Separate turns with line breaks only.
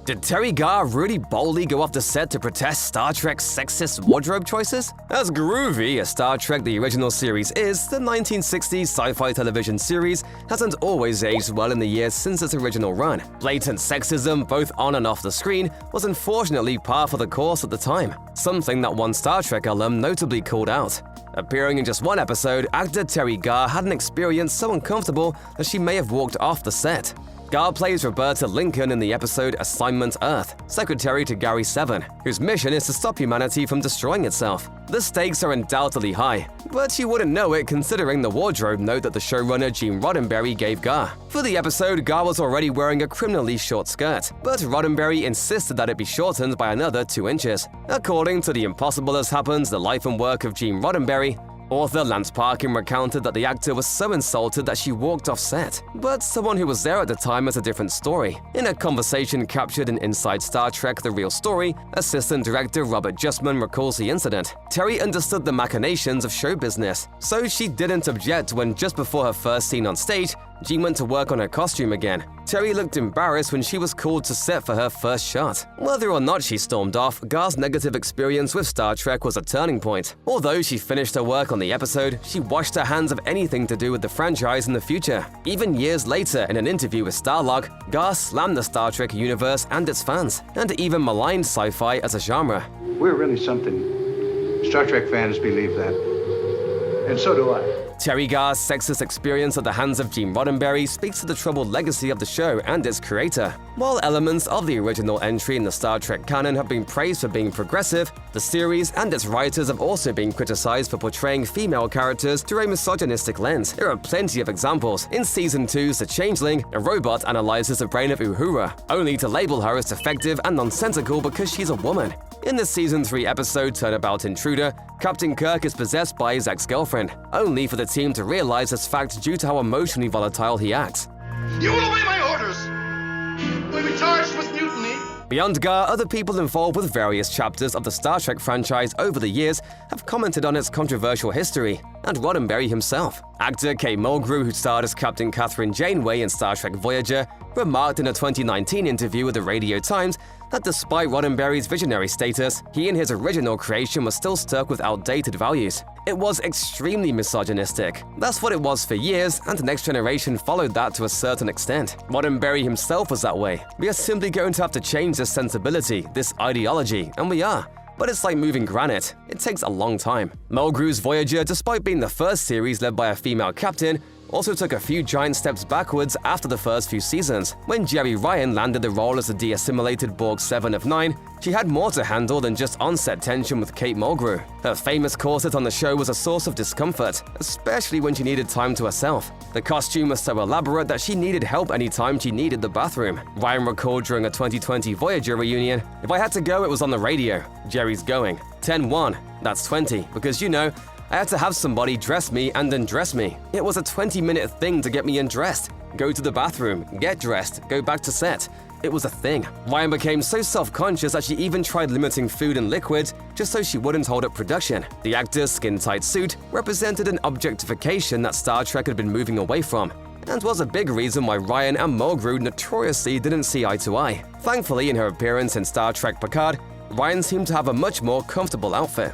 Did Teri Garr really boldly go off the set to protest Star Trek's sexist wardrobe choices? As groovy as Star Trek the original series is, the 1960s sci-fi television series hasn't always aged well in the years since its original run. Blatant sexism, both on and off the screen, was unfortunately par for the course at the time, something that one Star Trek alum notably called out. Appearing in just one episode, actor Teri Garr had an experience so uncomfortable that she may have walked off the set. Garr plays Roberta Lincoln in the episode Assignment Earth, secretary to Gary 7, whose mission is to stop humanity from destroying itself. The stakes are undoubtedly high, but you wouldn't know it considering the wardrobe note that the showrunner Gene Roddenberry gave Garr. For the episode, Garr was already wearing a criminally short skirt, but Roddenberry insisted that it be shortened by another 2 inches. According to The Impossible Has Happened, the life and work of Gene Roddenberry, author Lance Parkin recounted that the actor was so insulted that she walked off set. But someone who was there at the time has a different story. In a conversation captured in Inside Star Trek: The Real Story, assistant director Robert Justman recalls the incident. Teri understood the machinations of show business, so she didn't object when just before her first scene on stage, Gene went to work on her costume again. Teri looked embarrassed when she was called to set for her first shot. Whether or not she stormed off, Garr's negative experience with Star Trek was a turning point. Although she finished her work on the episode, she washed her hands of anything to do with the franchise in the future. Even years later, in an interview with Starlog, Garr slammed the Star Trek universe and its fans, and even maligned sci-fi as a genre.
We're really something. Star Trek fans believe that. And so do I.
Teri Garr's sexist experience at the hands of Gene Roddenberry speaks to the troubled legacy of the show and its creator. While elements of the original entry in the Star Trek canon have been praised for being progressive, the series and its writers have also been criticized for portraying female characters through a misogynistic lens. There are plenty of examples. In Season 2's The Changeling, a robot analyzes the brain of Uhura, only to label her as defective and nonsensical because she's a woman. In the Season 3 episode Turnabout Intruder, Captain Kirk is possessed by his ex-girlfriend, only for the team to realize this fact due to how emotionally volatile he acts.
You will obey my orders! We'll be charged with mutiny!
Beyond Garr, other people involved with various chapters of the Star Trek franchise over the years have commented on its controversial history, and Roddenberry himself. Actor Kate Mulgrew, who starred as Captain Catherine Janeway in Star Trek Voyager, remarked in a 2019 interview with the Radio Times that despite Roddenberry's visionary status, he and his original creation was still stuck with outdated values. It was extremely misogynistic. That's what it was for years, and the Next Generation followed that to a certain extent. Roddenberry himself was that way. We are simply going to have to change this sensibility, this ideology, and we are. But it's like moving granite. It takes a long time. Mulgrew's Voyager, despite being the first series led by a female captain, also took a few giant steps backwards after the first few seasons. When Jeri Ryan landed the role as the de-assimilated Borg 7 of 9, she had more to handle than just on-set tension with Kate Mulgrew. Her famous corset on the show was a source of discomfort, especially when she needed time to herself. The costume was so elaborate that she needed help anytime she needed the bathroom. Ryan recalled during a 2020 Voyager reunion, "If I had to go, it was on the radio. Jeri's going. 10-1. That's 20, because you know, I had to have somebody dress me and undress me. It was a 20-minute thing to get me undressed. Go to the bathroom, get dressed, go back to set. It was a thing." Ryan became so self-conscious that she even tried limiting food and liquids just so she wouldn't hold up production. The actor's skin-tight suit represented an objectification that Star Trek had been moving away from, and was a big reason why Ryan and Mulgrew notoriously didn't see eye to eye. Thankfully, in her appearance in Star Trek Picard, Ryan seemed to have a much more comfortable outfit.